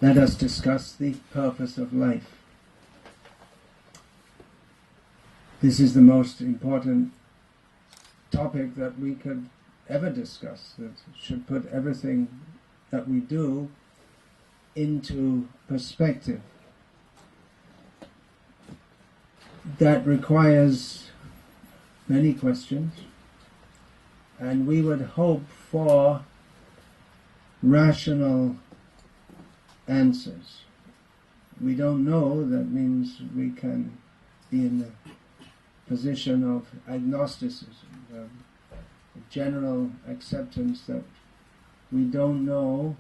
let us discuss the purpose of life. This is the most important topic that we could ever discuss, that should put everything that we do into perspective. That requires many questions, and we would hope for rational answers. We don't know, that means we can be in the position of agnosticism, the general acceptance that we don't know,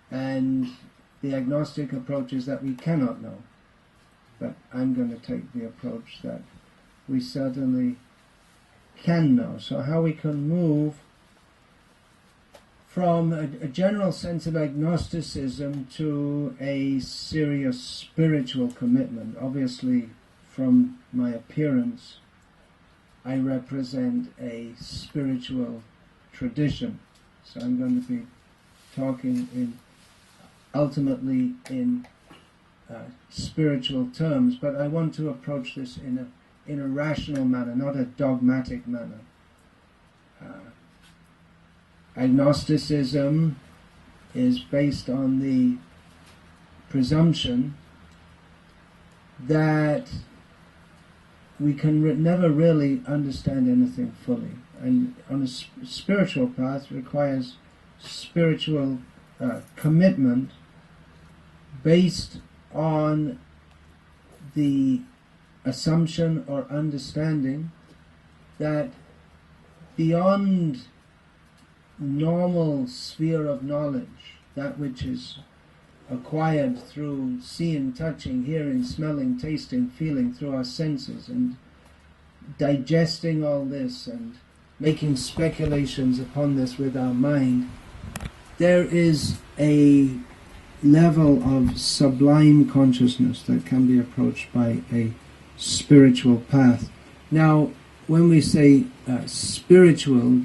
and the agnostic approach is that we cannot know. But I'm going to take the approach that we certainly can know. So how we can move from a general sense of agnosticism to a serious spiritual commitment. Obviously, from my appearance, I represent a spiritual tradition. So I'm going to be talking ultimately in spiritual terms, but I want to approach this in a rational manner, not a dogmatic manner. Agnosticism is based on the presumption that we can never really understand anything fully, and on a spiritual path requires spiritual commitment based on the assumption or understanding that beyond normal sphere of knowledge, that which is acquired through seeing, touching, hearing, smelling, tasting, feeling, through our senses, and digesting all this and making speculations upon this with our mind, there is a level of sublime consciousness that can be approached by a spiritual path. Now, when we say spiritual,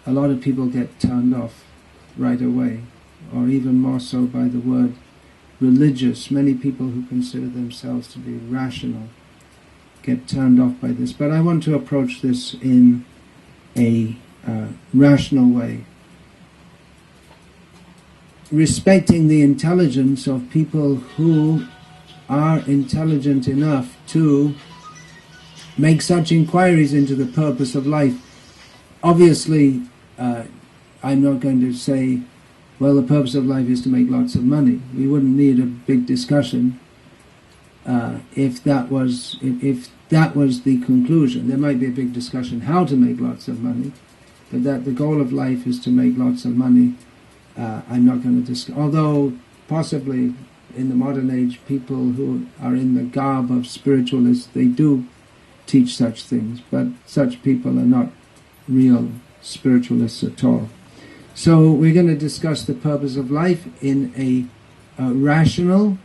a lot of people get turned off right away, or even more so by the word religious. Many people who consider themselves to be rational get turned off by this. But I want to approach this in a rational way, respecting the intelligence of people who are intelligent enough to make such inquiries into the purpose of life. Obviously, I'm not going to say, well, the purpose of life is to make lots of money. We wouldn't need a big discussion if that was the conclusion. There might be a big discussion how to make lots of money, but that the goal of life is to make lots of money, I'm not going to discuss. Although possibly in the modern age, people who are in the garb of spiritualists, they do teach such things, but such people are not real spiritualists at all. So we're going to discuss the purpose of life in a rational,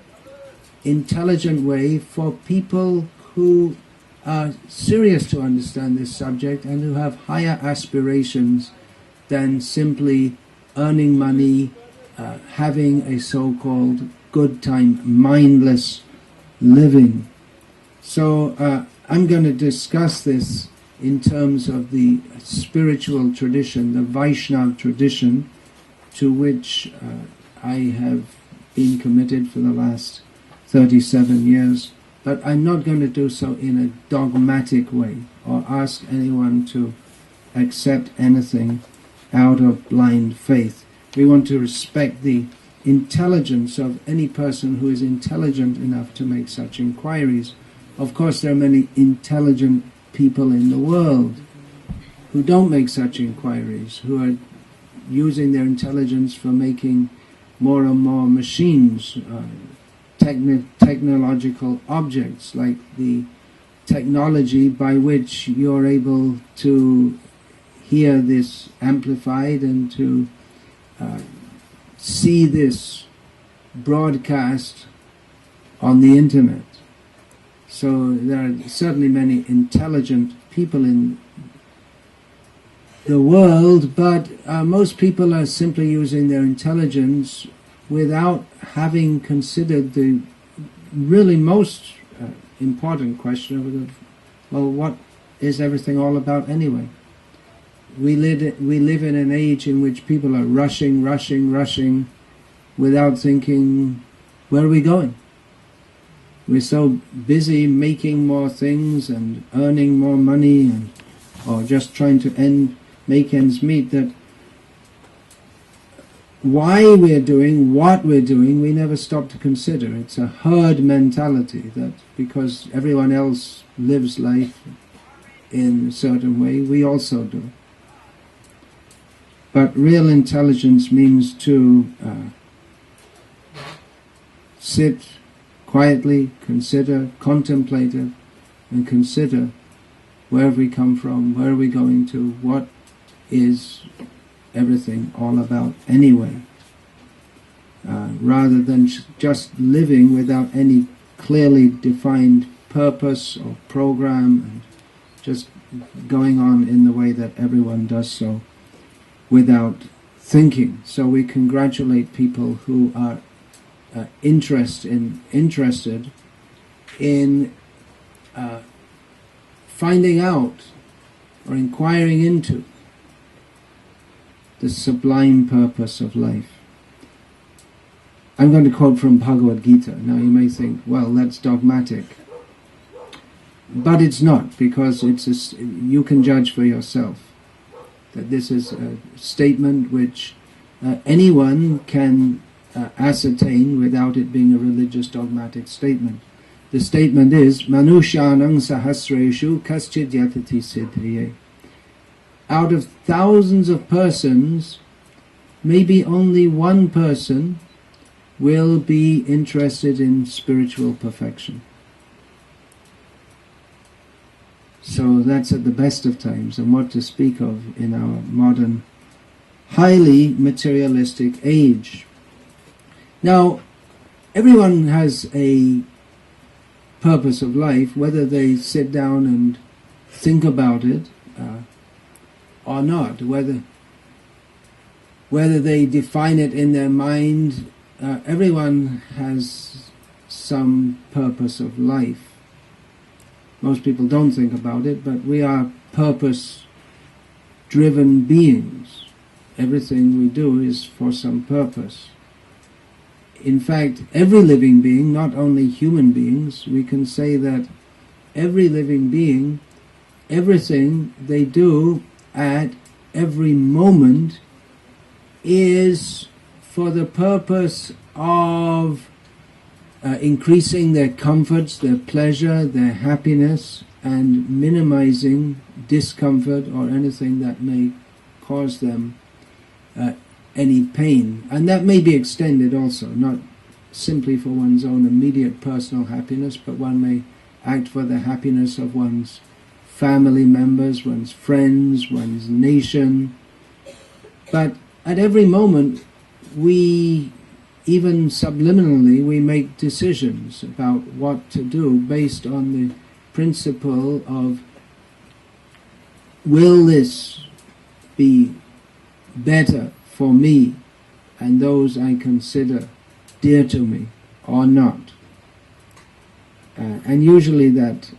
intelligent way for people who are serious to understand this subject and who have higher aspirations than simply earning money, having a so-called good time, mindless living. So I'm going to discuss this in terms of the spiritual tradition, the Vaishnava tradition, to which I have been committed for the last 37 years. But I'm not going to do so in a dogmatic way or ask anyone to accept anything out of blind faith. We want to respect the intelligence of any person who is intelligent enough to make such inquiries. Of course, there are many intelligent people in the world who don't make such inquiries, who are using their intelligence for making more and more machines, technological objects, like the technology by which you're able to hear this amplified and to see this broadcast on the internet. So there are certainly many intelligent people in the world, but most people are simply using their intelligence without having considered the really most important question of, well, what is everything all about anyway? We live in an age in which people are rushing without thinking, where are we going? We're so busy making more things and earning more money, or just trying to make ends meet, that why we're doing what we're doing we never stop to consider. It's a herd mentality, that because everyone else lives life in a certain way, we also do. But real intelligence means to sit quietly, consider, contemplate it, and consider where have we come from, where are we going to, what is everything all about anyway, rather than just living without any clearly defined purpose or program, and just going on in the way that everyone does so without thinking. So we congratulate people who are interested in finding out or inquiring into the sublime purpose of life. I'm going to quote from Bhagavad Gita. Now you may think, well, that's dogmatic. But it's not, because you can judge for yourself that this is a statement which anyone can ascertain without it being a religious dogmatic statement. The statement is, Manushanang sahasreshu kaschid yatati siddhaye. Out of thousands of persons, maybe only one person will be interested in spiritual perfection. So that's at the best of times, and what to speak of in our modern, highly materialistic age. Now, everyone has a purpose of life, whether they sit down and think about it or not, whether they define it in their mind. Everyone has some purpose of life. Most people don't think about it, but we are purpose-driven beings. Everything we do is for some purpose. In fact, every living being, not only human beings, we can say that every living being, everything they do at every moment is for the purpose of increasing their comforts, their pleasure, their happiness, and minimizing discomfort or anything that may cause them any pain. And that may be extended also, not simply for one's own immediate personal happiness, but one may act for the happiness of one's family members, one's friends, one's nation. But at every moment, we, even subliminally, we make decisions about what to do based on the principle of, will this be better for me and those I consider dear to me or not? And usually that,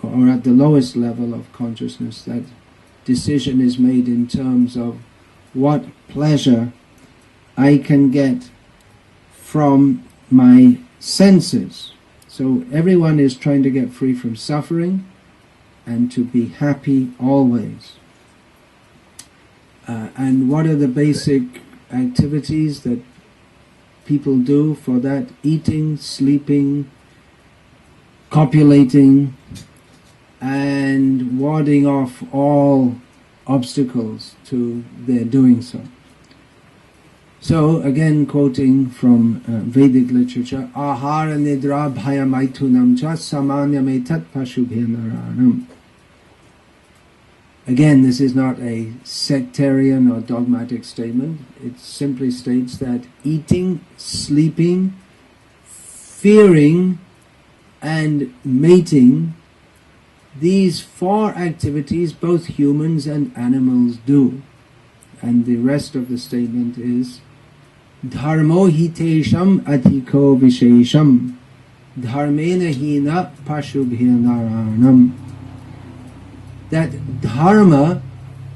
or at the lowest level of consciousness, that decision is made in terms of what pleasure I can get from my senses. So everyone is trying to get free from suffering and to be happy always. And what are the basic activities that people do for that? Eating, sleeping, copulating, and warding off all obstacles to their doing so. So, again quoting from Vedic literature, Ahara nidra bhayamaithunam cha samanyametat pashubhyanararam. Again, this is not a sectarian or dogmatic statement. It simply states that eating, sleeping, fearing, and mating these four activities both humans and animals do. And the rest of the statement is Dharmo hitesham adhiko vishesham dharmena hina pashubhya naranam. That dharma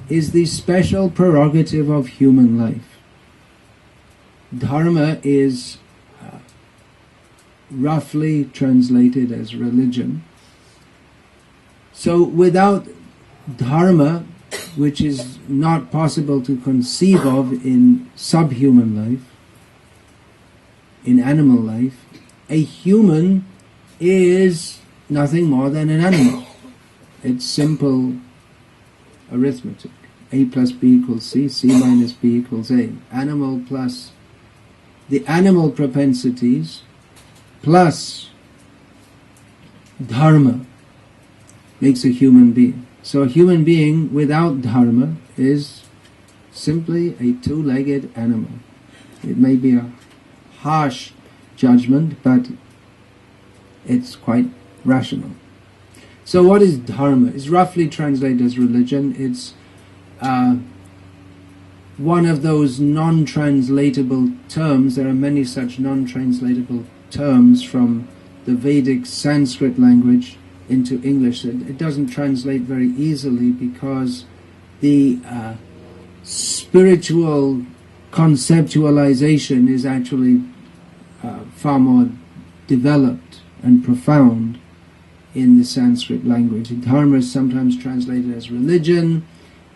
is the special prerogative of human life. Dharma is roughly translated as religion. So without dharma, which is not possible to conceive of in subhuman life, in animal life, a human is nothing more than an animal. It's simple arithmetic. A plus B equals C, C minus B equals A. Animal plus the animal propensities plus dharma makes a human being. So a human being without dharma is simply a two-legged animal. It may be a harsh judgment, but it's quite rational. So what is dharma? It's roughly translated as religion. It's one of those non-translatable terms. There are many such non-translatable terms from the Vedic Sanskrit language into English. It doesn't translate very easily because the spiritual conceptualization is actually far more developed and profound in the Sanskrit language. Dharma is sometimes translated as religion.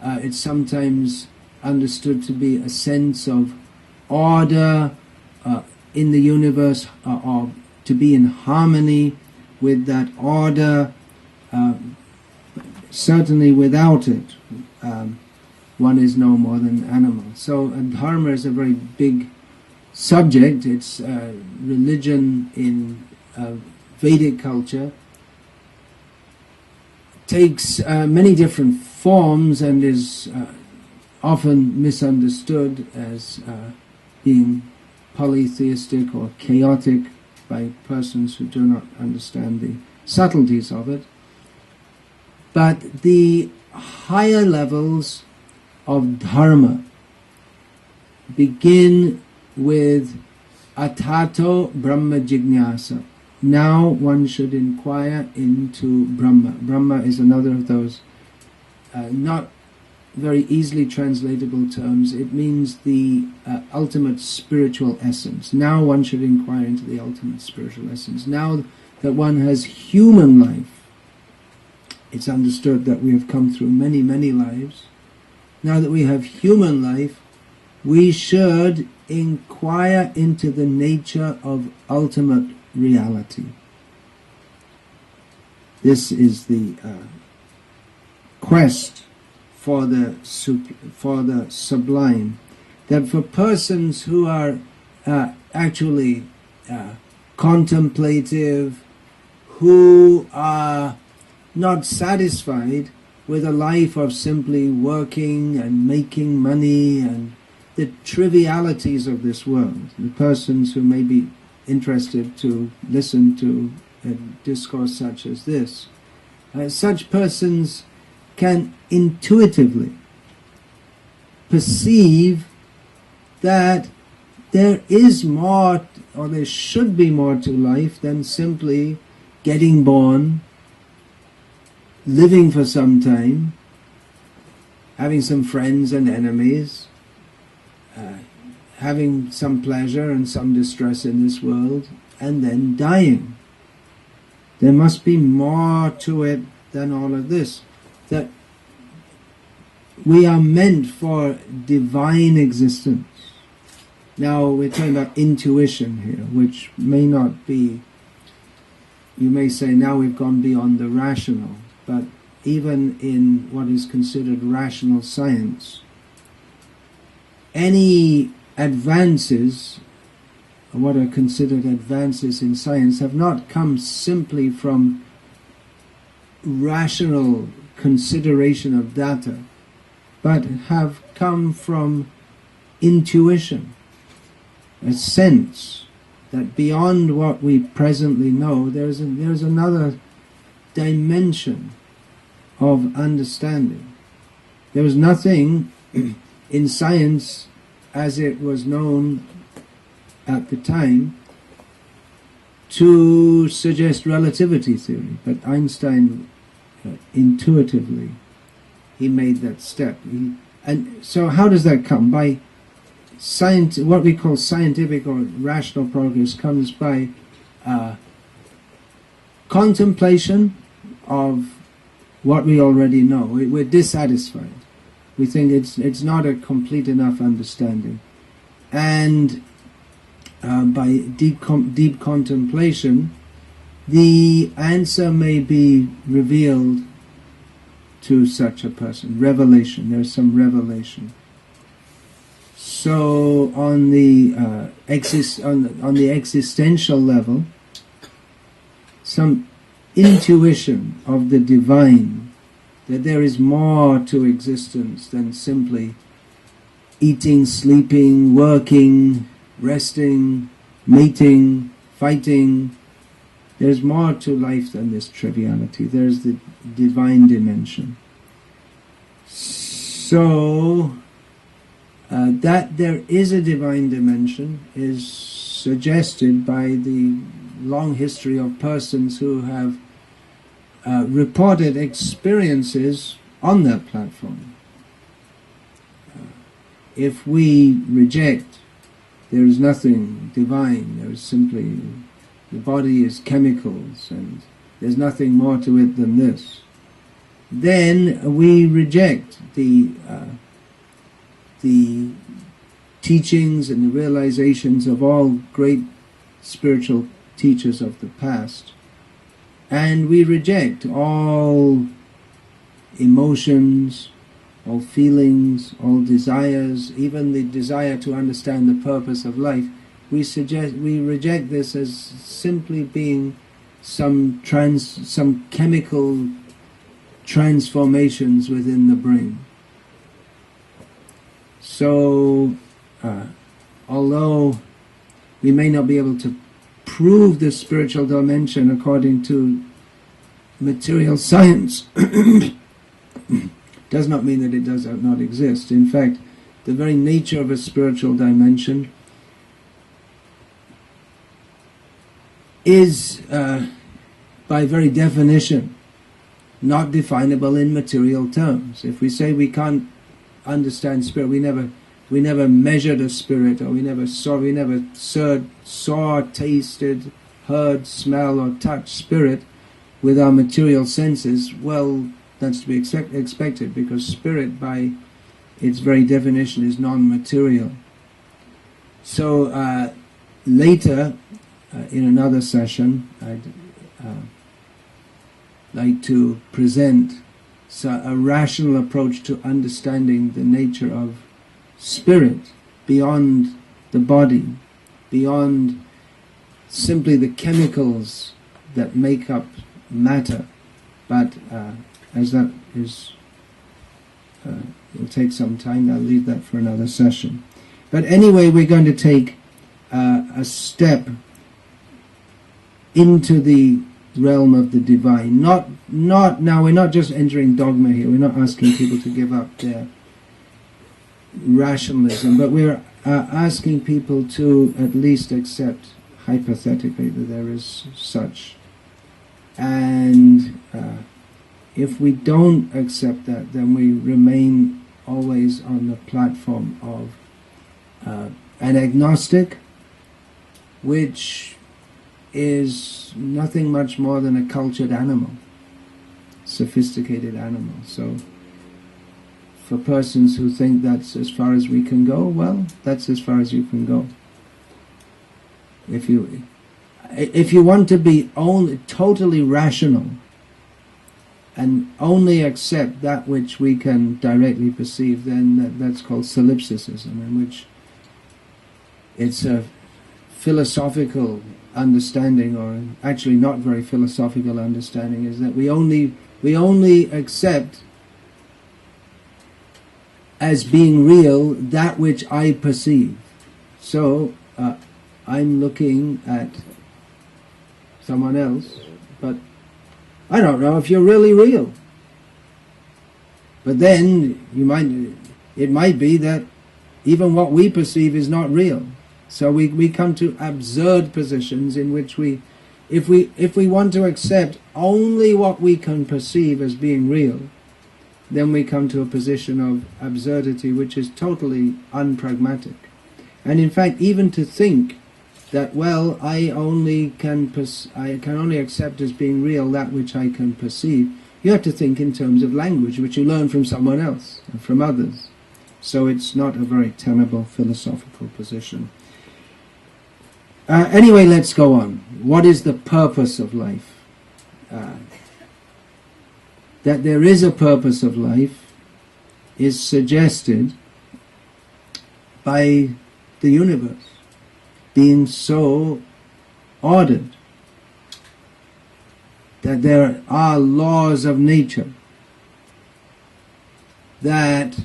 It's sometimes understood to be a sense of order in the universe, or to be in harmony with that order. Certainly without it, one is no more than an animal. So dharma is a very big subject. It's religion in Vedic culture. Takes many different forms and is often misunderstood as being polytheistic or chaotic by persons who do not understand the subtleties of it. But the higher levels of dharma begin with atato brahma jignasa. Now one should inquire into Brahma. Brahma is another of those not very easily translatable terms. It means the ultimate spiritual essence. Now one should inquire into the ultimate spiritual essence. Now that one has human life, it's understood that we have come through many, many lives. Now that we have human life, we should inquire into the nature of ultimate reality. This is the quest for the sublime. That for persons who are actually contemplative, who are not satisfied with a life of simply working and making money and the trivialities of this world, the persons who may be interested to listen to a discourse such as this, such persons can intuitively perceive that there is more, or there should be more to life than simply getting born, living for some time, having some friends and enemies, having some pleasure and some distress in this world, and then dying. There must be more to it than all of this. That we are meant for divine existence. Now we're talking about intuition here, which may not be, you may say now we've gone beyond the rational, but even in what is considered rational science, any advances, what are considered advances in science, have not come simply from rational consideration of data, but have come from intuition, a sense that beyond what we presently know, there's another dimension of understanding. There was nothing in science as it was known at the time to suggest relativity theory, but Einstein intuitively he made that step. And so how does that come? By what we call scientific or rational progress comes by contemplation of what we already know. We're dissatisfied. We think it's not a complete enough understanding. And by deep contemplation, the answer may be revealed to such a person. Revelation. There's some revelation. So on the on the existential level, some intuition of the divine, that there is more to existence than simply eating, sleeping, working, resting, mating, fighting. There's more to life than this triviality. There's the divine dimension. So that there is a divine dimension is suggested by the long history of persons who have reported experiences on that platform. If we reject, there is nothing divine, there is simply, the body is chemicals and there's nothing more to it than this, then we reject the teachings and the realizations of all great spiritual teachers of the past, and we reject all emotions, all feelings, all desires, even the desire to understand the purpose of life. We reject this as simply being some chemical transformations within the brain. So, although we may not be able to prove the spiritual dimension according to material science, does not mean that it does not exist. In fact, the very nature of a spiritual dimension is, by very definition, not definable in material terms. If we say we can't understand spirit, we never measured a spirit, or we never saw, tasted, heard, smell, or touched spirit with our material senses, well, that's to be expected, because spirit, by its very definition, is non-material. So later, in another session, I'd like to present a rational approach to understanding the nature of spirit beyond the body, beyond simply the chemicals that make up matter. But as that is, it will take some time. I'll leave that for another session. But anyway, we're going to take a step into the realm of the divine. Not now. We're not just entering dogma here. We're not asking people to give up their rationalism, but we're asking people to at least accept hypothetically that there is such. And if we don't accept that, then we remain always on the platform of an agnostic, which is nothing much more than a cultured animal, sophisticated animal. So for persons who think that's as far as we can go, well, that's as far as you can go. If you want to be totally rational and only accept that which we can directly perceive, then that's called solipsism, in which it's a philosophical understanding, or actually not very philosophical understanding, is that we only accept as being real that which I perceive. So I'm looking at someone else, but I don't know if you're really real. But then it might be that even what we perceive is not real. So we come to absurd positions in which if we want to accept only what we can perceive as being real, then we come to a position of absurdity which is totally unpragmatic. And in fact, even to think that, well, I can only accept as being real that which I can perceive, you have to think in terms of language, which you learn from someone else and from others. So it's not a very tenable philosophical position. Anyway, let's go on. What is the purpose of life? That there is a purpose of life is suggested by the universe being so ordered that there are laws of nature that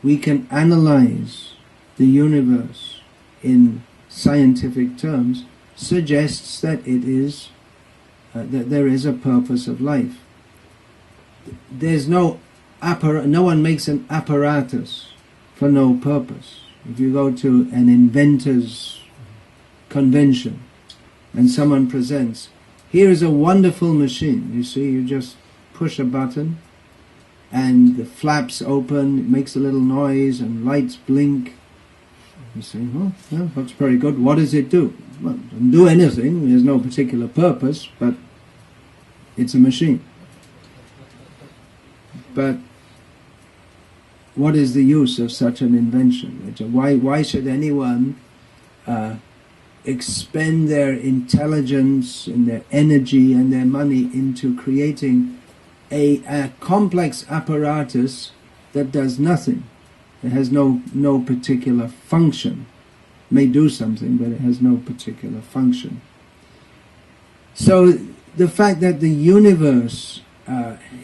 we can analyze the universe in scientific terms, suggests that it is that there is a purpose of life. There's no one makes an apparatus for no purpose. If you go to an inventor's convention and someone presents, here is a wonderful machine, you see, you just push a button and the flaps open, it makes a little noise and lights blink. You say, oh, yeah, that's very good. What does it do? Well, it doesn't do anything, there's no particular purpose, but it's a machine. But what is the use of such an invention? Why should anyone expend their intelligence and their energy and their money into creating a complex apparatus that does nothing? It has no particular function. It may do something, but it has no particular function. So the fact that the universe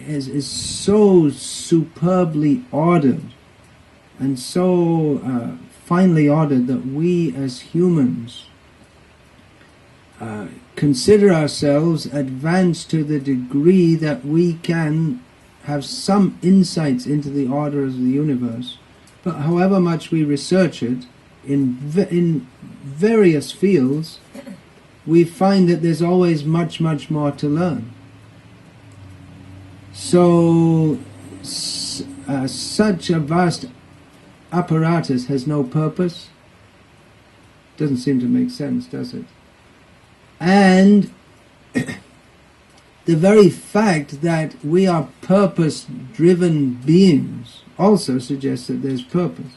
is so superbly ordered and so finely ordered that we as humans consider ourselves advanced to the degree that we can have some insights into the order of the universe, but however much we research it in various fields, we find that there's always much more to learn. So such a vast apparatus has no purpose. Doesn't seem to make sense, does it? And the very fact that we are purpose-driven beings also suggests that there's purpose.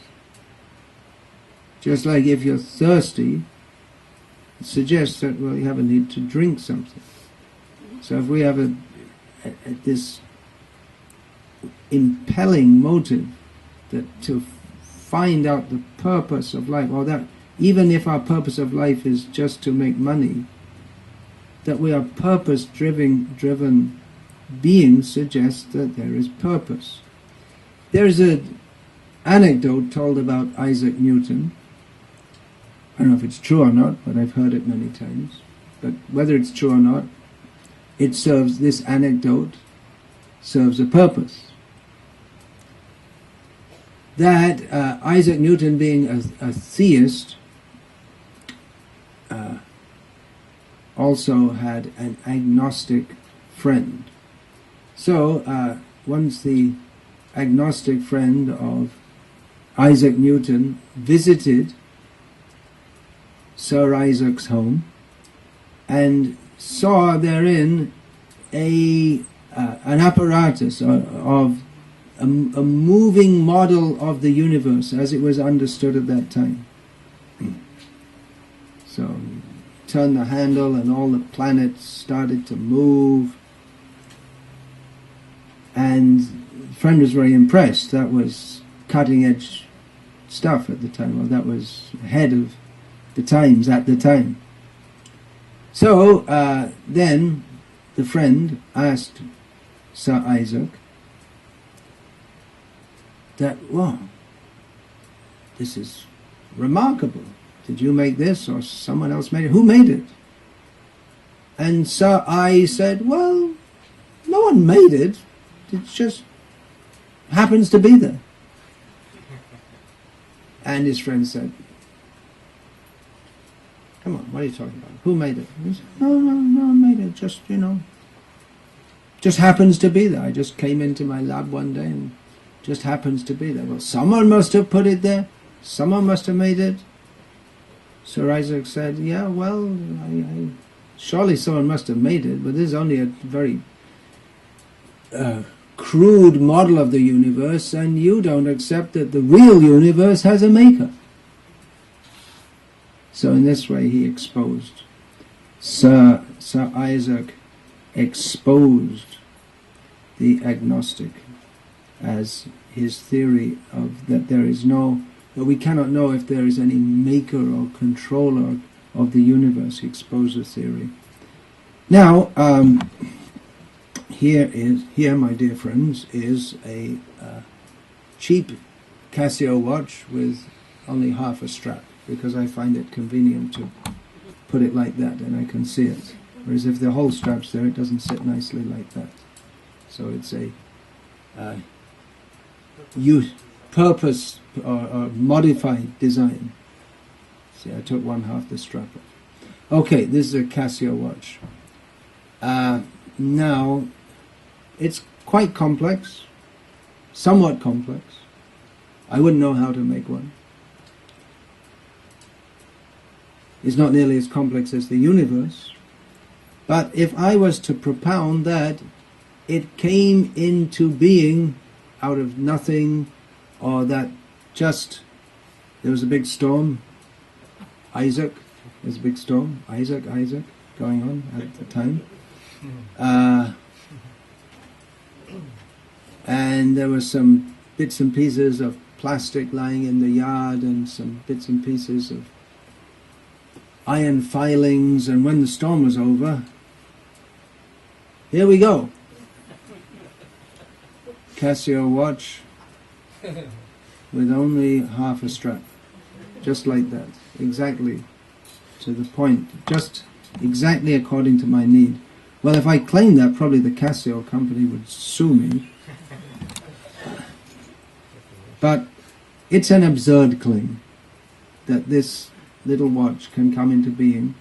Just like if you're thirsty, it suggests that, well, you have a need to drink something. So if we have this impelling motive that to find out the purpose of life, or that even if our purpose of life is just to make money, that we are purpose-driven beings suggests that there is purpose. There's an anecdote told about Isaac Newton. I don't know if it's true or not, but I've heard it many times. But whether it's true or not, this anecdote serves a purpose. That Isaac Newton, being a theist, also had an agnostic friend. So once the agnostic friend of Isaac Newton visited Sir Isaac's home and saw therein an apparatus of a moving model of the universe as it was understood at that time. So turn the handle and all the planets started to move, and the friend was very impressed. That was cutting edge stuff at the time. Well, that was ahead of the times at the time. So then the friend asked Sir Isaac that, wow, this is remarkable. Did you make this or someone else made it? Who made it? And Sir I said, well, no one made it. It's just happens to be there. And his friend said, come on, what are you talking about? Who made it? He said, no, I made it. Just happens to be there. I just came into my lab one day and just happens to be there. Well, someone must have put it there. Someone must have made it. Sir Isaac said, yeah, well, surely someone must have made it, but this is only a very crude model of the universe, and you don't accept that the real universe has a maker. So in this way he exposed, Sir Isaac exposed the agnostic as his theory of that there is no, that we cannot know if there is any maker or controller of the universe. He exposed the theory. Now, here, my dear friends, is a cheap Casio watch with only half a strap, because I find it convenient to put it like that and I can see it. Whereas if the whole strap's there, it doesn't sit nicely like that. So it's a purpose or modified design. See, I took one half the strap off. Okay, this is a Casio watch. Now, it's quite complex, somewhat complex. I wouldn't know how to make one. It's not nearly as complex as the universe. But if I was to propound that it came into being out of nothing, or that just there was a big storm, there's a big storm, Isaac going on at the time, and there were some bits and pieces of plastic lying in the yard and some bits and pieces of iron filings, and when the storm was over, here we go. Casio watch with only half a strap. Just like that. Exactly to the point. Just exactly according to my need. Well, if I claimed that, probably the Casio company would sue me. But it's an absurd claim that this little watch can come into being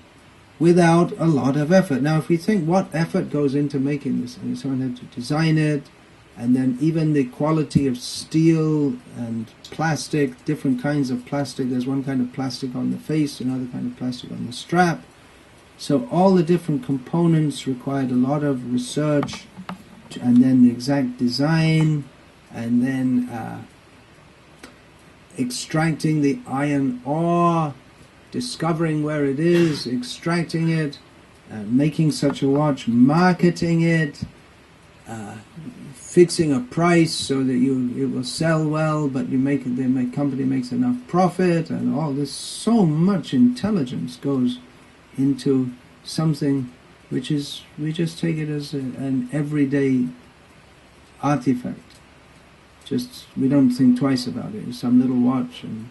without a lot of effort. Now, if we think what effort goes into making this, and someone had to design it, and then even the quality of steel and plastic, different kinds of plastic. There's one kind of plastic on the face, another kind of plastic on the strap. So all the different components required a lot of research, and then the exact design, and then extracting the iron ore, discovering where it is, extracting it, making such a watch, marketing it, fixing a price so that it will sell well, but the company makes enough profit, and all this. So much intelligence goes into something which is, we just take it as an everyday artifact. Just, we don't think twice about it. It's some little watch, and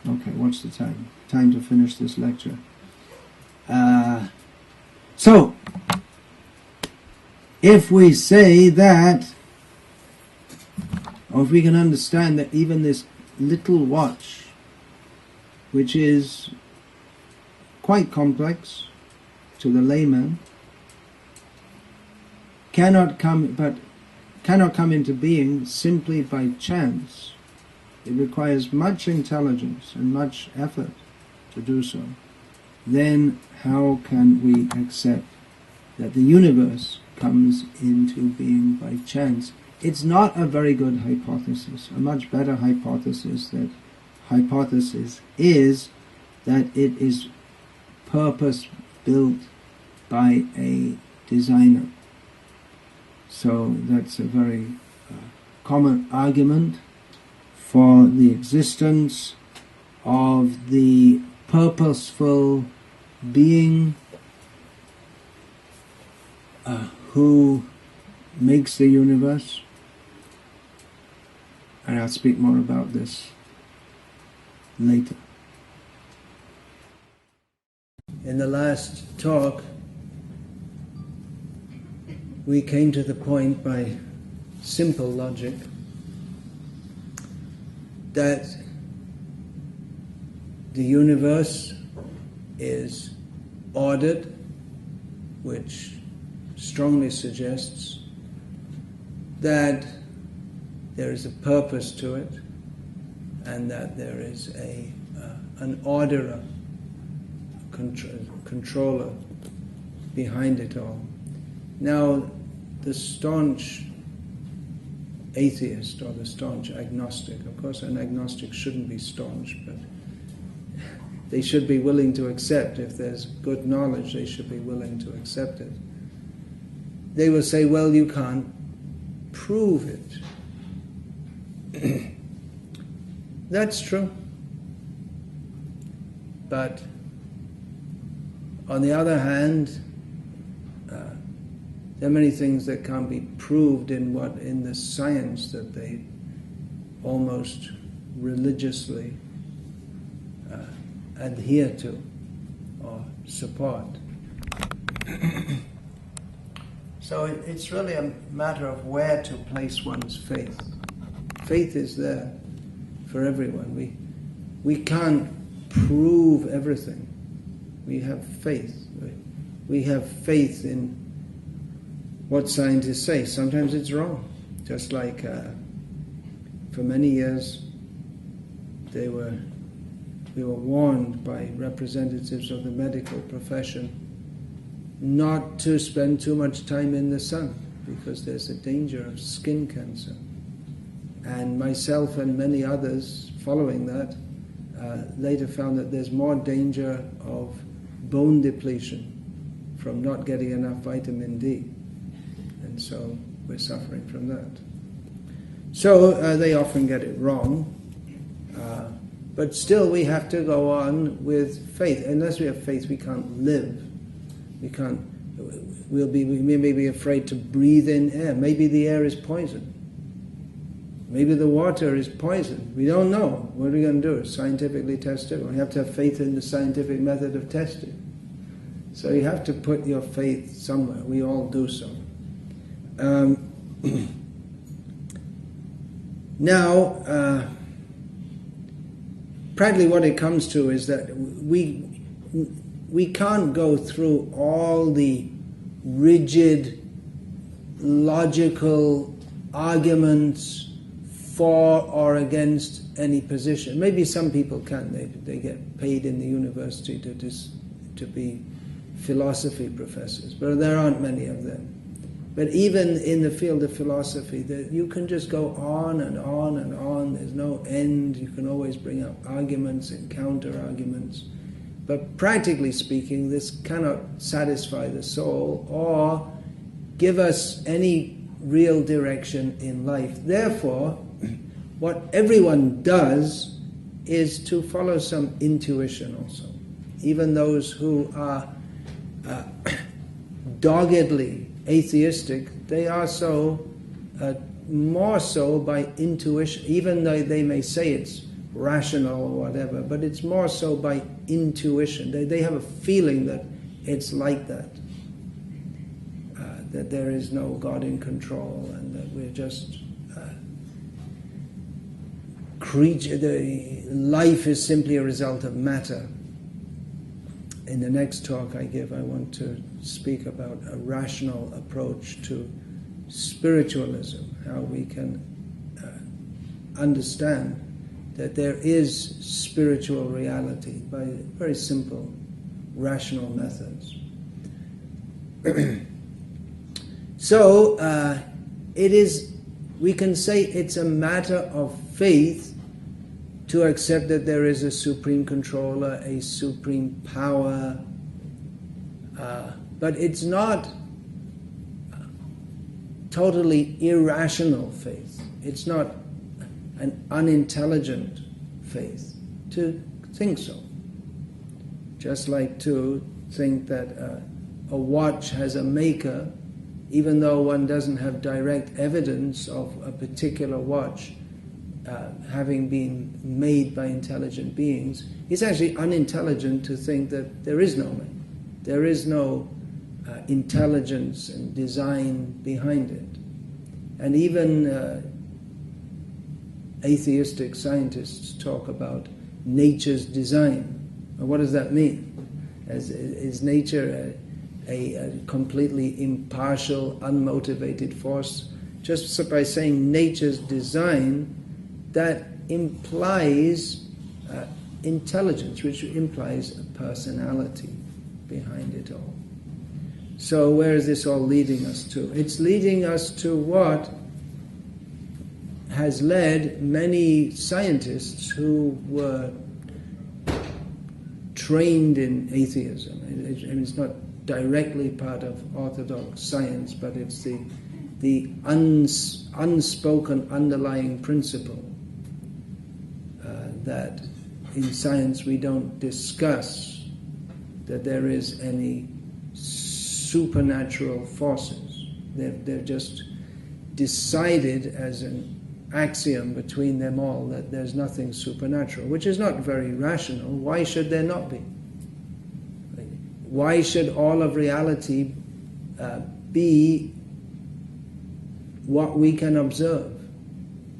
okay, what's the time? Time to finish this lecture. So, if we say that, or if we can understand that even this little watch, which is quite complex to the layman, cannot come into being simply by chance. It requires much intelligence and much effort to do so. Then how can we accept that the universe comes into being by chance? It's not a very good hypothesis. A much better hypothesis is that it is purpose built by a designer. So that's a very common argument for the existence of the purposeful being who makes the universe. And I'll speak more about this later. In the last talk, we came to the point by simple logic that the universe is ordered, which strongly suggests that there is a purpose to it, and that there is an orderer, controller behind it all. Now, the staunch atheist or the staunch agnostic, of course an agnostic shouldn't be staunch, but they should be willing to accept, if there's good knowledge, they should be willing to accept it. They will say, well, you can't prove it. That's true. But on the other hand, there are many things that can't be proved in the science that they almost religiously adhere to or support. So it's really a matter of where to place one's faith. Faith is there for everyone. We can't prove everything. We have faith. We have faith in what scientists say. Sometimes it's wrong. Just like for many years we were warned by representatives of the medical profession not to spend too much time in the sun because there's a danger of skin cancer. And myself and many others following that later found that there's more danger of bone depletion from not getting enough vitamin D. And so we're suffering from that. So they often get it wrong. But still we have to go on with faith. Unless we have faith, we can't live. We may be afraid to breathe in air. Maybe the air is poison. Maybe the water is poison. We don't know. What are we going to do? Scientifically test it? We have to have faith in the scientific method of testing. So you have to put your faith somewhere. We all do so. Now, practically what it comes to is that we can't go through all the rigid, logical arguments for or against any position. Maybe some people can. They get paid in the university to be philosophy professors, but there aren't many of them. But even in the field of philosophy, you can just go on and on and on. There's no end. You can always bring up arguments and counter-arguments. But practically speaking, this cannot satisfy the soul or give us any real direction in life. Therefore, what everyone does is to follow some intuition also. Even those who are doggedly atheistic, they are so more so by intuition, even though they may say it's rational or whatever, but it's more so by intuition. They have a feeling that it's like that, that there is no God in control and that we're just life is simply a result of matter. In the next talk I give, I want to speak about a rational approach to spiritualism, how we can understand that there is spiritual reality by very simple, rational methods. So, we can say it's a matter of faith to accept that there is a supreme controller, a supreme power, but it's not totally irrational faith. It's not an unintelligent faith to think so. Just like to think that a watch has a maker, even though one doesn't have direct evidence of a particular watch having been made by intelligent beings, it's actually unintelligent to think that there is no man. There is no intelligence and design behind it. And even atheistic scientists talk about nature's design. And what does that mean? Is nature a completely impartial, unmotivated force? Just by saying nature's design, that implies intelligence, which implies a personality behind it all. So where is this all leading us to? It's leading us to what has led many scientists who were trained in atheism. It's not directly part of orthodox science, but it's the unspoken underlying principle that in science we don't discuss that there is any supernatural forces. They're just decided as an axiom between them all that there's nothing supernatural, which is not very rational. Why should there not be? Why should all of reality be what we can observe?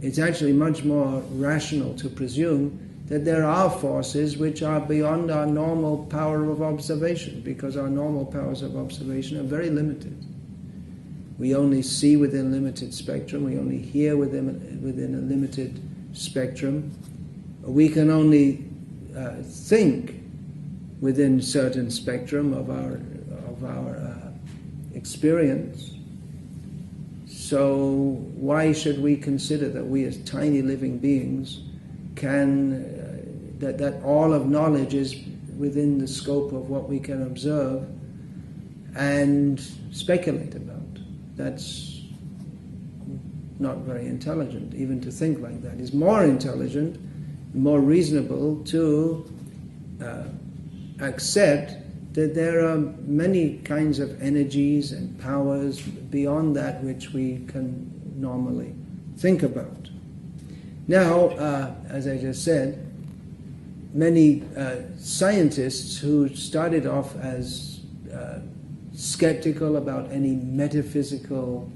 It's actually much more rational to presume that there are forces which are beyond our normal power of observation, because our normal powers of observation are very limited. We only see within a limited spectrum, we only hear within a limited spectrum. We can only think within certain spectrum of our experience. So why should we consider that we as tiny living beings can, that all of knowledge is within the scope of what we can observe and speculate about? That's not very intelligent, even to think like that. It's more intelligent, more reasonable to accept that there are many kinds of energies and powers beyond that which we can normally think about. Now, as I just said, many scientists who started off as skeptical about any metaphysical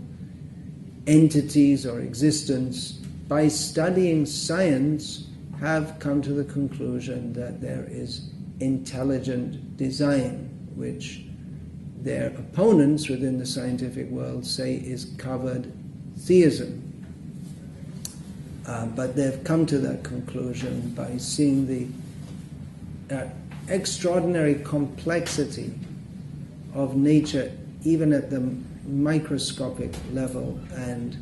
entities or existence, by studying science, have come to the conclusion that there is intelligent design, which their opponents within the scientific world say is covered theism. But they've come to that conclusion by seeing the extraordinary complexity of nature, even at the microscopic level, and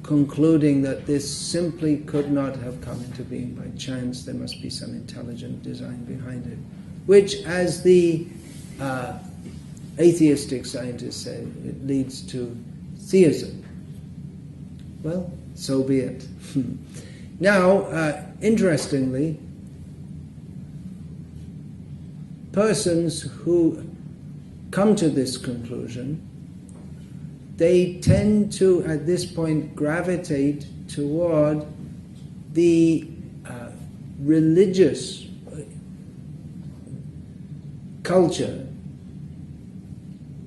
concluding that this simply could not have come into being by chance. There must be some intelligent design behind it, which, as the atheistic scientists say, it leads to theism. Well, so be it. Now, interestingly, persons who come to this conclusion, they tend to, at this point, gravitate toward the religious culture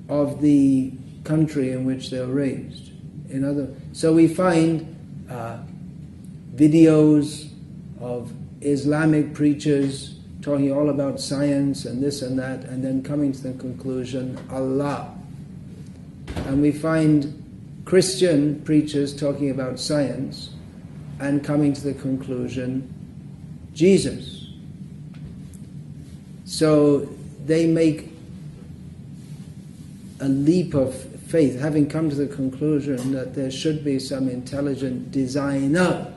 of the country in which they're raised. So we find videos of Islamic preachers talking all about science and this and that, and then coming to the conclusion, Allah. And we find Christian preachers talking about science and coming to the conclusion, Jesus. So they make a leap of faith, having come to the conclusion that there should be some intelligent designer.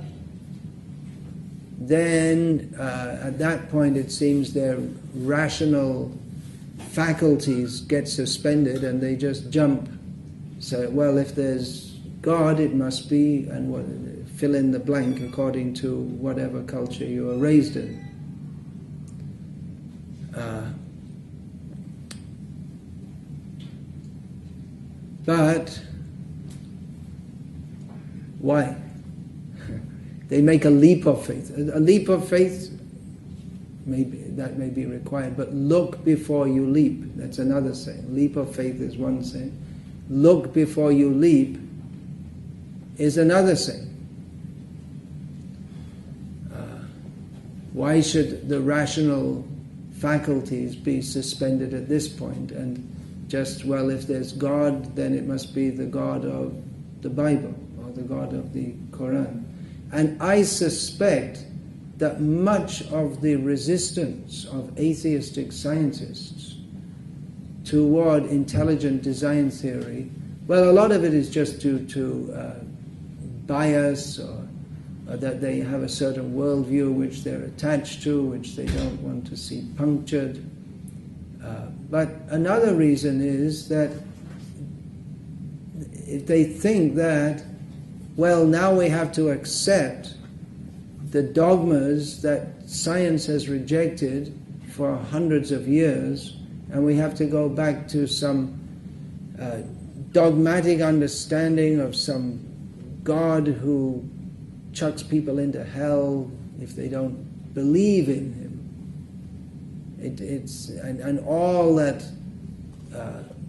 Then at that point it seems their rational faculties get suspended and they just jump. So, well, if there's God, it must be, and fill in the blank according to whatever culture you were raised in. But why? They make a leap of faith. A leap of faith, maybe that may be required, but look before you leap. That's another saying. Leap of faith is one saying. Look before you leap is another thing. Why should the rational faculties be suspended at this point and just, well, if there's God, then it must be the God of the Bible or the God of the Quran? And I suspect that much of the resistance of atheistic scientists toward intelligent design theory, well, a lot of it is just due to bias, or that they have a certain worldview which they're attached to, which they don't want to see punctured. But another reason is that if they think that, well, now we have to accept the dogmas that science has rejected for hundreds of years, and we have to go back to some dogmatic understanding of some God who chucks people into hell if they don't believe in him. And all that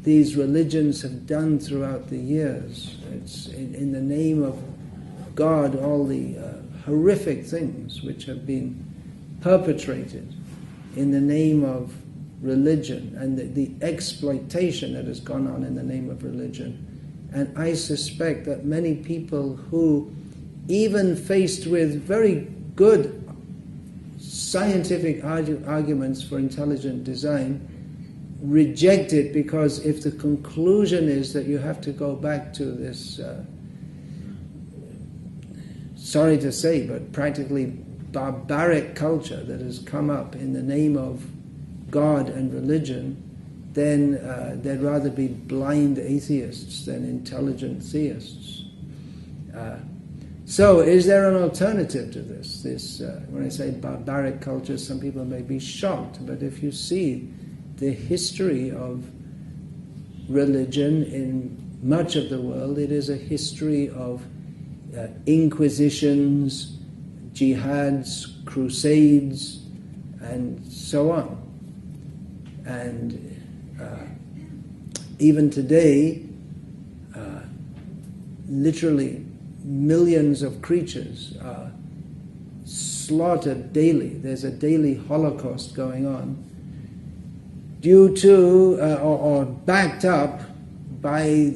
these religions have done throughout the years. It's in the name of God, all the horrific things which have been perpetrated in the name of religion, and the exploitation that has gone on in the name of religion. And I suspect that many people who, even faced with very good scientific arguments for intelligent design, reject it, because if the conclusion is that you have to go back to this, sorry to say, but practically barbaric culture that has come up in the name of God and religion, then they'd rather be blind atheists than intelligent theists. So is there an alternative to this? When I say barbaric culture, some people may be shocked, but if you see the history of religion in much of the world, it is a history of inquisitions, jihads, crusades, and so on. And even today, literally millions of creatures are slaughtered daily. There's a daily Holocaust going on due to, or backed up by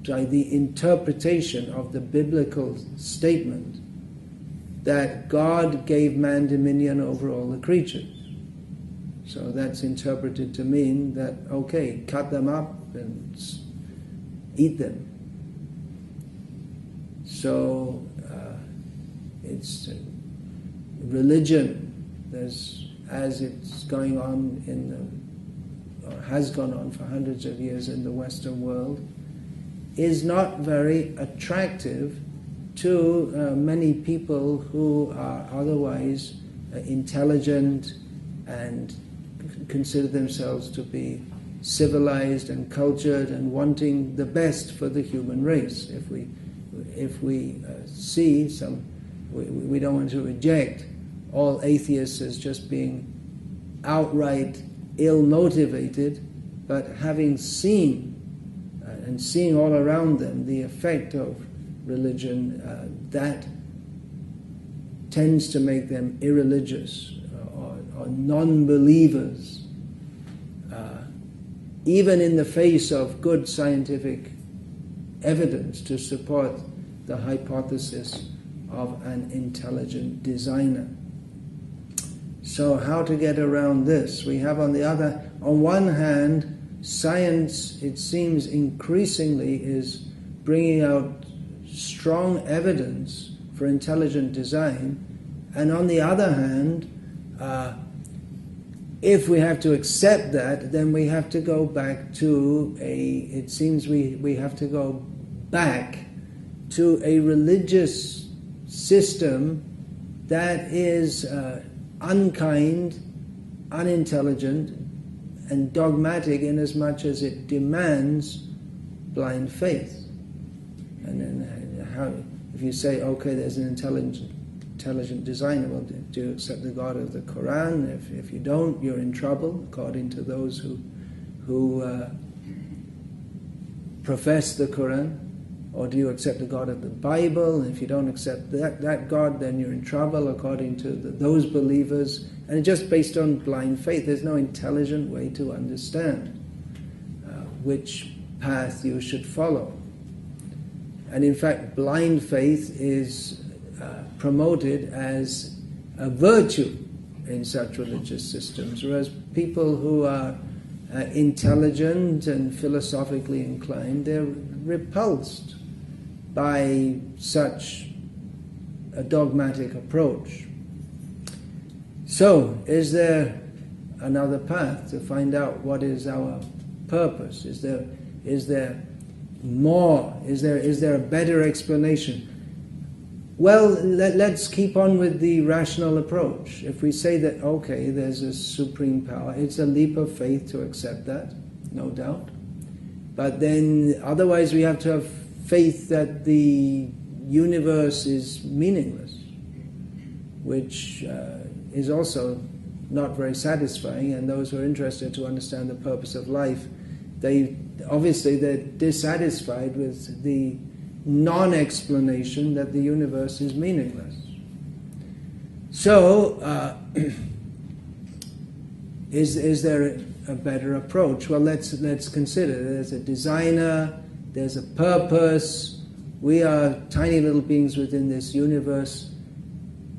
the interpretation of the biblical statement that God gave man dominion over all the creatures. So that's interpreted to mean that, okay, cut them up and eat them. So it's religion, as it's going on or has gone on for hundreds of years in the Western world, is not very attractive to many people who are otherwise intelligent and consider themselves to be civilized and cultured and wanting the best for the human race. If we see some, we don't want to reject all atheists as just being outright ill-motivated, but having seen and seeing all around them the effect of religion, that tends to make them irreligious or non-believers, even in the face of good scientific evidence to support the hypothesis of an intelligent designer. So how to get around this? We have on one hand, science, it seems increasingly, is bringing out strong evidence for intelligent design, and on the other hand, if we have to accept that, then we have to go back to it seems we have to go back to a religious system that is unkind, unintelligent, and dogmatic in as much as it demands blind faith. And then if you say, okay, there's an intelligent designer, well, do you accept the God of the Quran? If you don't, you're in trouble, according to those who profess the Quran. Or do you accept the God of the Bible? And if you don't accept that God, then you're in trouble according to those believers. And it's just based on blind faith. There's no intelligent way to understand which path you should follow. And in fact, blind faith is promoted as a virtue in such religious systems, whereas people who are intelligent and philosophically inclined, they're repulsed by such a dogmatic approach. So, is there another path to find out what is our purpose? Is there more? Is there a better explanation? Well, let's keep on with the rational approach. If we say that, okay, there's a supreme power, it's a leap of faith to accept that, no doubt. But then, otherwise we have to have faith that the universe is meaningless, which is also not very satisfying, and those who are interested to understand the purpose of life, they're dissatisfied with the non-explanation that the universe is meaningless. So, is there a better approach? Well, let's consider. There's a designer, there's a purpose, we are tiny little beings within this universe.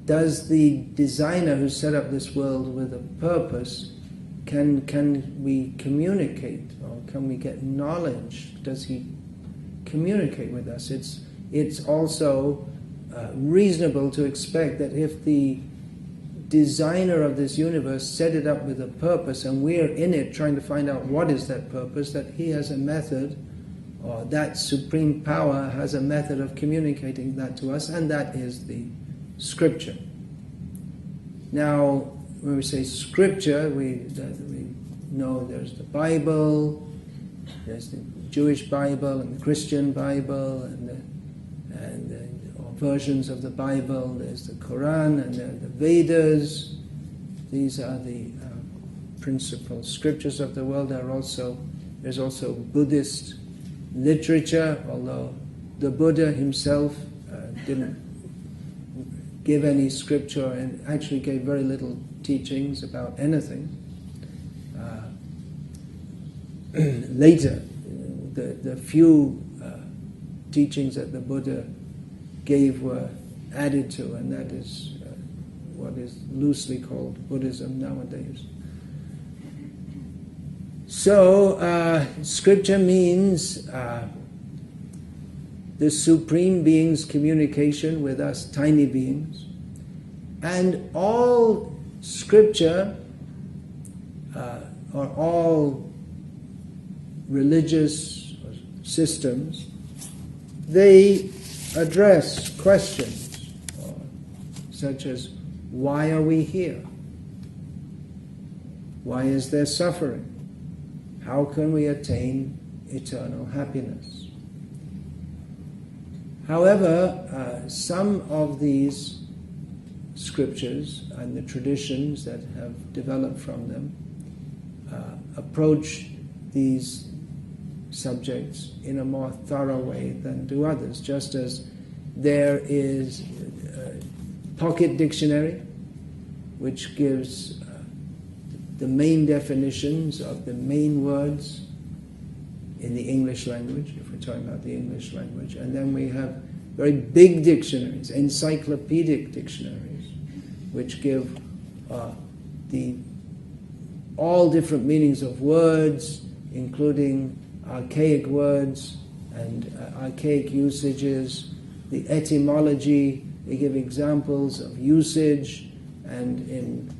Does the designer who set up this world with a purpose, can we communicate, or can we get knowledge? Does he communicate with us? It's also reasonable to expect that if the designer of this universe set it up with a purpose and we're in it trying to find out what is that purpose, that he has a method, or that supreme power has a method of communicating that to us, and that is the Scripture. Now, when we say Scripture, we know there's the Bible, there's the Jewish Bible and the Christian Bible, and versions of the Bible. There's the Quran and the Vedas. These are the principal scriptures of the world. There's also Buddhist literature, although the Buddha himself didn't give any scripture and actually gave very little teachings about anything. Later, the few teachings that the Buddha gave were added to, and that is what is loosely called Buddhism nowadays. So, Scripture means the Supreme Being's communication with us tiny beings, and all Scripture, or all religious systems, they address questions such as, why are we here? Why is there suffering? How can we attain eternal happiness? However, some of these scriptures and the traditions that have developed from them approach these subjects in a more thorough way than do others, just as there is a pocket dictionary which gives the main definitions of the main words in the English language, if we're talking about the English language, and then we have very big dictionaries, encyclopedic dictionaries, which give all different meanings of words, including archaic words and archaic usages, the etymology. They give examples of usage, and in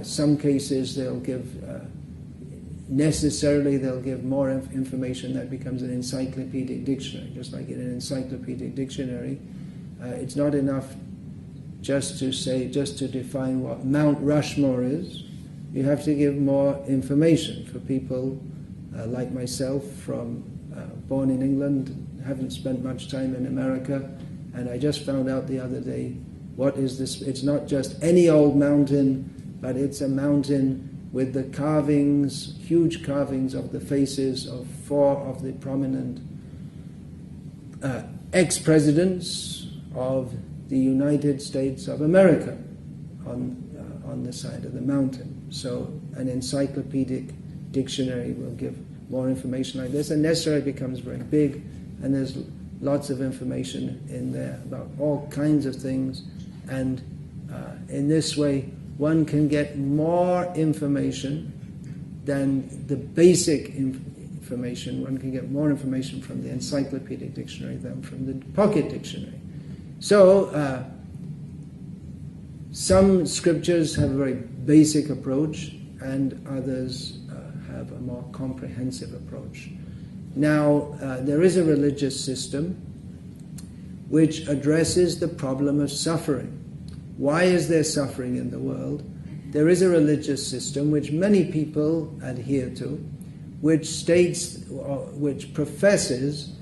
some cases they'll give more information that becomes an encyclopedic dictionary. Just like in an encyclopedic dictionary, it's not enough just to define what Mount Rushmore is. You have to give more information for people like myself, born in England, haven't spent much time in America, and I just found out the other day, what is this? It's not just any old mountain, but it's a mountain with the carvings, huge carvings of the faces of 4 of the prominent ex-presidents of the United States of America on the side of the mountain. So an encyclopedic dictionary will give more information like this, and necessarily becomes very big, and there's lots of information in there about all kinds of things, and in this way one can get more information than the basic information. One can get more information from the encyclopedic dictionary than from the pocket dictionary. So some scriptures have a very basic approach, and others have a more comprehensive approach. Now, there is a religious system which addresses the problem of suffering. Why is there suffering in the world? There is a religious system which many people adhere to, which states, which professes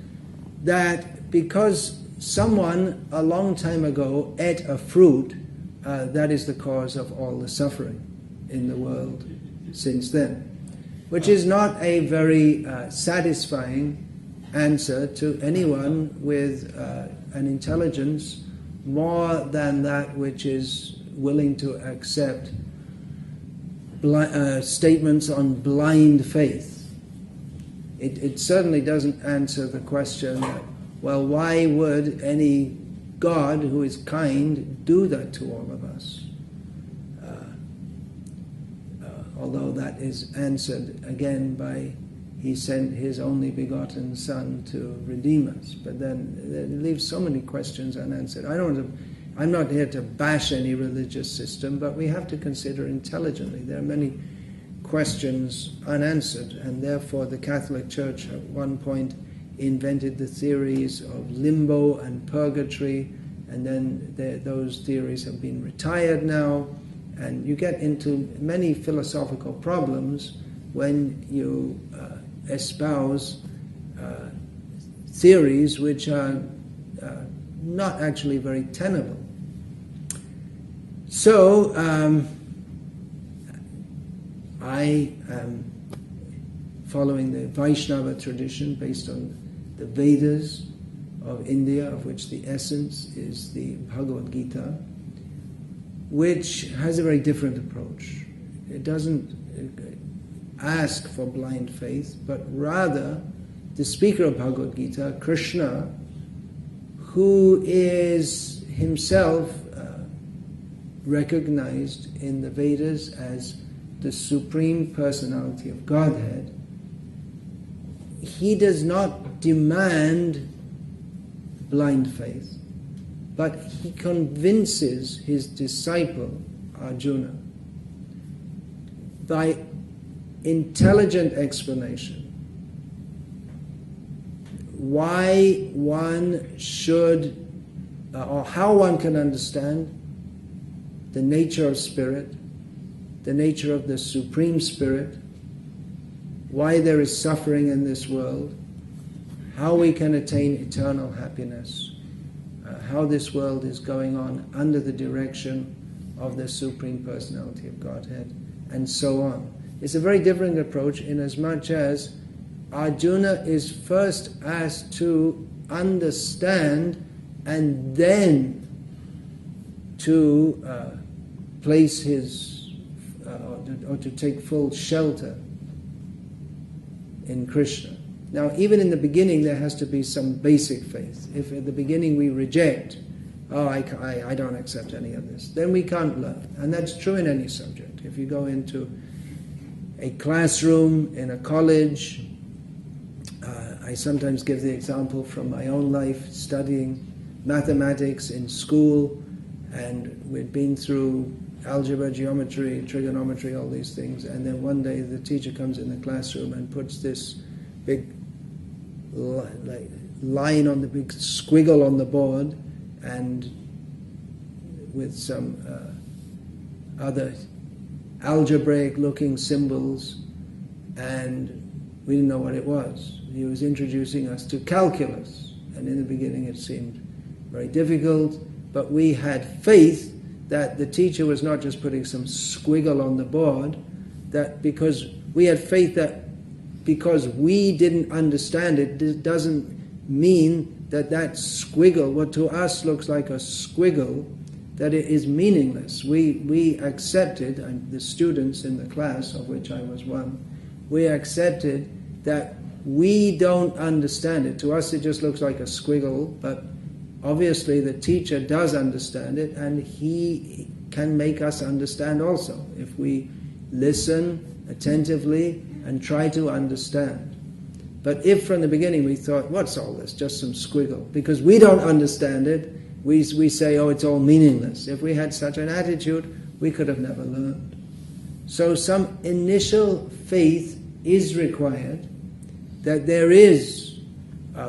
that because someone a long time ago ate a fruit, that is the cause of all the suffering in the world since then, which is not a very satisfying answer to anyone with an intelligence more than that which is willing to accept statements on blind faith. It certainly doesn't answer the question, well, why would any God who is kind do that to all of us? Although that is answered again by He sent His only begotten Son to redeem us. But then it leaves so many questions unanswered. I'm not here to bash any religious system, but we have to consider intelligently. There are many questions unanswered, and therefore the Catholic Church at one point invented the theories of limbo and purgatory, and then those theories have been retired now, and you get into many philosophical problems when you espouse theories which are not actually very tenable. So I am following the Vaishnava tradition based on the Vedas of India, of which the essence is the Bhagavad Gita, which has a very different approach. It doesn't ask for blind faith, but rather the speaker of Bhagavad Gita, Krishna, who is himself recognized in the Vedas as the Supreme Personality of Godhead, he does not demand blind faith, but he convinces his disciple, Arjuna, by intelligent explanation why one should, or how one can understand the nature of spirit, the nature of the Supreme Spirit, why there is suffering in this world, how we can attain eternal happiness, how this world is going on under the direction of the Supreme Personality of Godhead, and so on. It's a very different approach in as much as Arjuna is first asked to understand and then to place his, or to take full shelter in Krishna. Now, even in the beginning, there has to be some basic faith. If at the beginning we reject, I don't accept any of this, then we can't learn. And that's true in any subject. If you go into a classroom in a college, I sometimes give the example from my own life, studying mathematics in school, and we'd been through algebra, geometry, trigonometry, all these things, and then one day the teacher comes in the classroom and puts this big line on the big squiggle on the board, and with some other algebraic looking symbols, and we didn't know what it was. He was introducing us to calculus, and in the beginning it seemed very difficult, but we had faith that the teacher was not just putting some squiggle on the board, that because we had faith that because we didn't understand it, it doesn't mean that squiggle, what to us looks like a squiggle, that it is meaningless. We accepted, and the students in the class, of which I was one, we accepted that we don't understand it. To us it just looks like a squiggle, but obviously the teacher does understand it, and he can make us understand also, if we listen attentively and try to understand. But if from the beginning we thought, what's all this, just some squiggle, because we don't understand it, we say, oh, it's all meaningless. If we had such an attitude, we could have never learned. So some initial faith is required, that there is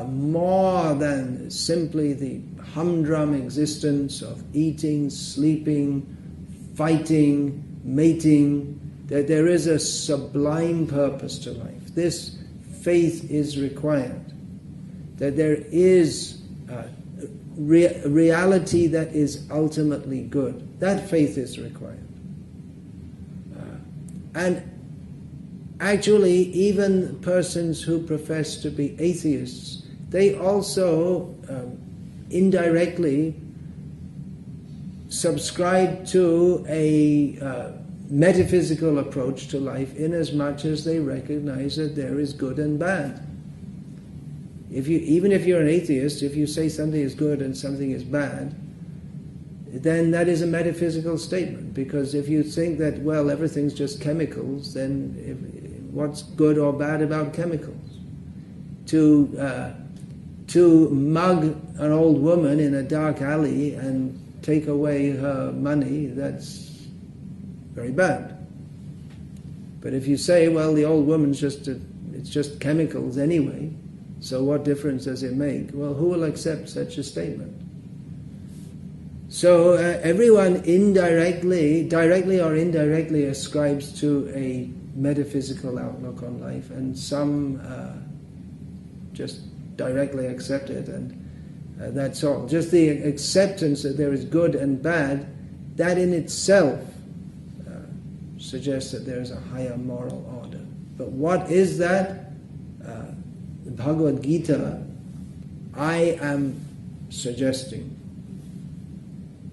more than simply the humdrum existence of eating, sleeping, fighting, mating, that there is a sublime purpose to life. This faith is required, that there is reality that is ultimately good. That faith is required. And actually, even persons who profess to be atheists, they also indirectly subscribe to a metaphysical approach to life, in as much as they recognize that there is good and bad. Even if you're an atheist, if you say something is good and something is bad, then that is a metaphysical statement. Because if you think that, well, everything's just chemicals, then what's good or bad about chemicals? To mug an old woman in a dark alley and take away her money, that's very bad. But if you say, well, the old woman's it's just chemicals anyway, so what difference does it make? Well, who will accept such a statement? So everyone directly or indirectly ascribes to a metaphysical outlook on life, and some just directly accept it, and that's all. Just the acceptance that there is good and bad, that in itself suggests that there is a higher moral order. But what is that? The Bhagavad Gita, I am suggesting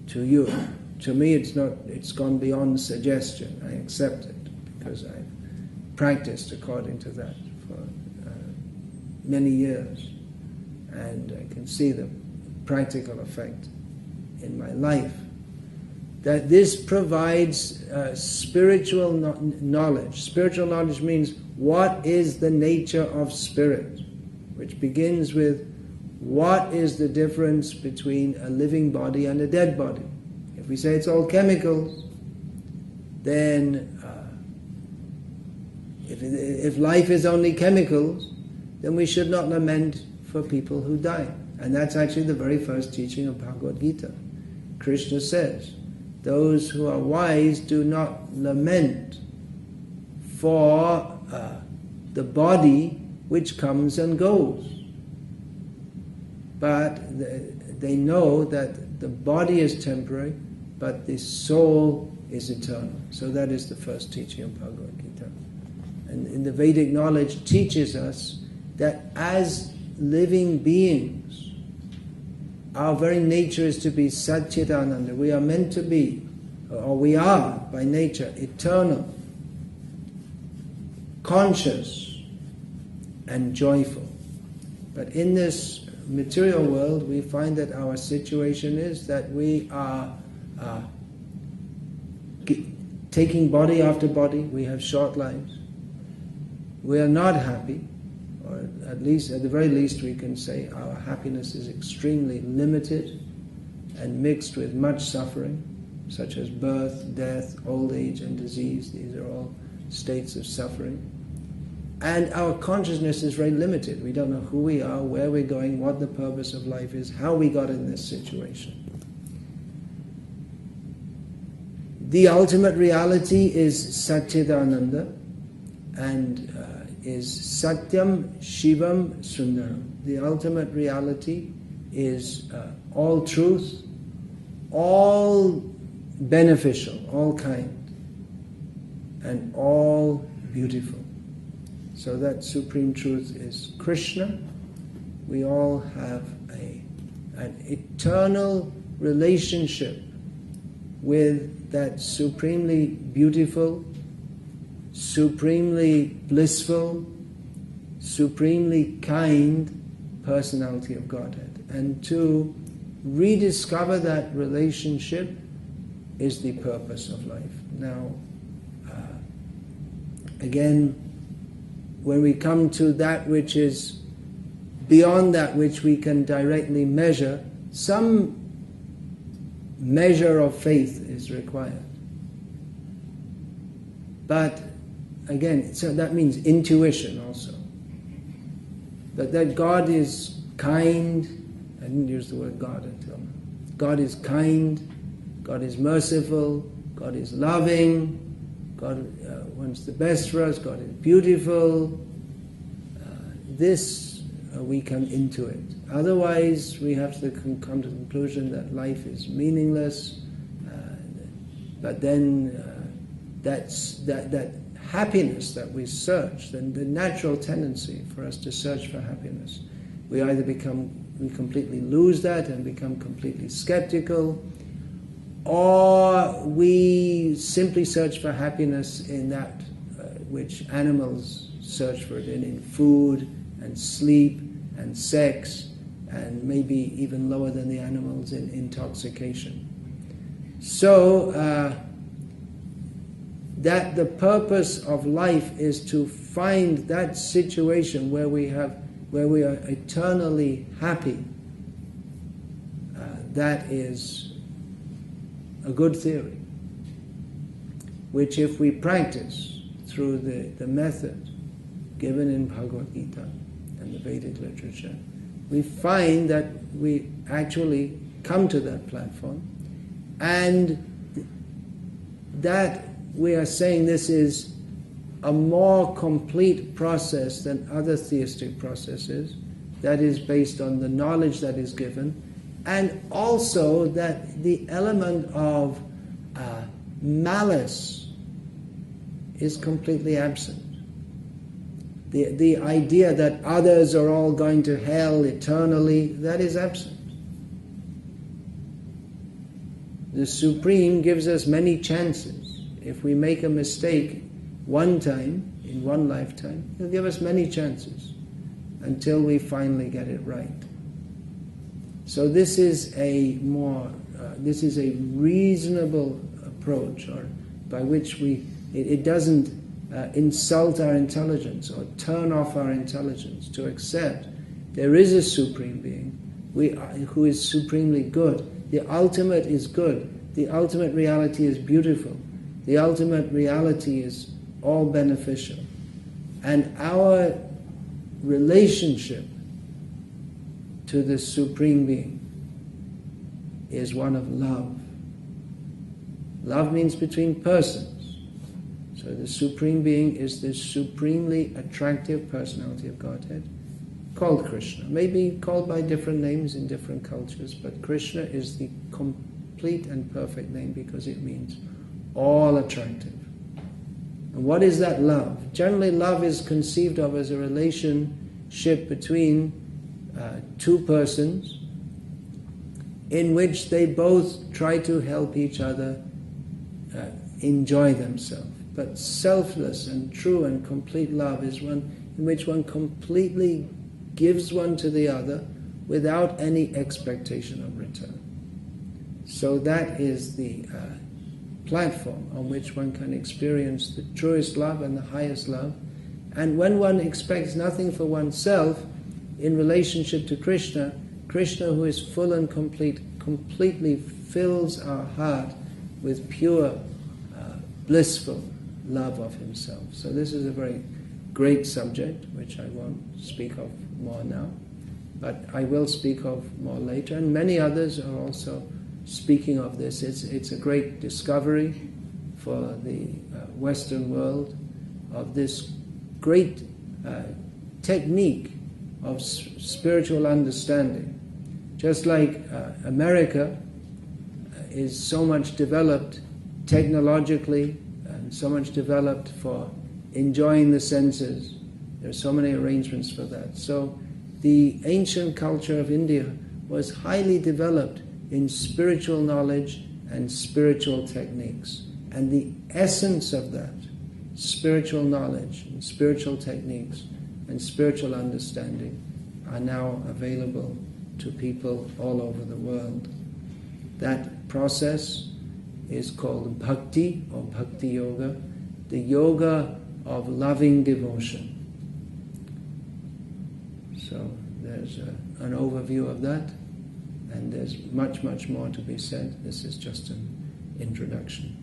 to you. To me, it's gone beyond suggestion. I accept it because I've practiced according to that for many years, and I can see the practical effect in my life. That this provides spiritual knowledge. Spiritual knowledge means what is the nature of spirit, which begins with what is the difference between a living body and a dead body. If we say it's all chemicals, then if life is only chemicals, then we should not lament for people who die. And that's actually the very first teaching of Bhagavad Gita. Krishna says, those who are wise do not lament for the body which comes and goes. But they know that the body is temporary, but the soul is eternal. So that is the first teaching of Bhagavad Gita. And in the Vedic knowledge teaches us that as living beings, our very nature is to be Satchitananda. We are meant to be, or we are by nature, eternal, conscious, and joyful. But in this material world, we find that our situation is that we are taking body after body. We have short lives. We are not happy, or at the very least we can say our happiness is extremely limited and mixed with much suffering, such as birth, death, old age, and disease. These are all states of suffering. And our consciousness is very limited. We don't know who we are, where we're going, what the purpose of life is, how we got in this situation. The ultimate reality is Satchidananda, and is Satyam Shivam Sundaram. The ultimate reality is all truth, all beneficial, all kind, and all beautiful. So that supreme truth is Krishna. We all have a an eternal relationship with that supremely beautiful, supremely blissful, supremely kind personality of Godhead. And to rediscover that relationship is the purpose of life. Now, again, when we come to that which is beyond that which we can directly measure, some measure of faith is required. But again, so that means intuition also. But that God is kind, I didn't use the word God until now. God is kind, God is merciful, God is loving, God wants the best for us, God is beautiful. We can intuit. Otherwise, we have to come to the conclusion that life is meaningless. But then that happiness that we search, then the natural tendency for us to search for happiness, we completely lose that and become completely skeptical, or we simply search for happiness in that which animals search for it in food and sleep and sex, and maybe even lower than the animals in intoxication. So that the purpose of life is to find that situation where we are eternally happy. That is a good theory, which if we practice through the method given in Bhagavad Gita and the Vedic literature, we find that we actually come to that platform, and that we are saying this is a more complete process than other theistic processes, that is based on the knowledge that is given, and also that the element of malice is completely absent. The idea that others are all going to hell eternally, that is absent. The Supreme gives us many chances. If we make a mistake one time, in one lifetime, He'll give us many chances until we finally get it right. So this is a reasonable approach, or by which it doesn't insult our intelligence or turn off our intelligence to accept there is a Supreme Being who is supremely good. The ultimate is good. The ultimate reality is beautiful. The ultimate reality is all beneficial. And our relationship to the Supreme Being is one of love. Love means between persons. So the Supreme Being is this supremely attractive personality of Godhead called Krishna. Maybe called by different names in different cultures, but Krishna is the complete and perfect name because it means all attractive. And what is that love? Generally, love is conceived of as a relationship between two persons in which they both try to help each other enjoy themselves. But selfless and true and complete love is one in which one completely gives one to the other without any expectation of return. So that is the platform on which one can experience the truest love and the highest love. And when one expects nothing for oneself in relationship to Krishna, Krishna, who is full and complete, completely fills our heart with pure, blissful love of Himself. So this is a very great subject, which I won't speak of more now, but I will speak of more later. And many others are also speaking of this. It's a great discovery for the Western world of this great technique of spiritual understanding. Just like America is so much developed technologically and so much developed for enjoying the senses. There are so many arrangements for that. So the ancient culture of India was highly developed in spiritual knowledge and spiritual techniques. And the essence of that, spiritual knowledge and spiritual techniques and spiritual understanding, are now available to people all over the world. That process is called bhakti or bhakti yoga, the yoga of loving devotion. So there's an overview of that, and there's much, much more to be said. This is just an introduction.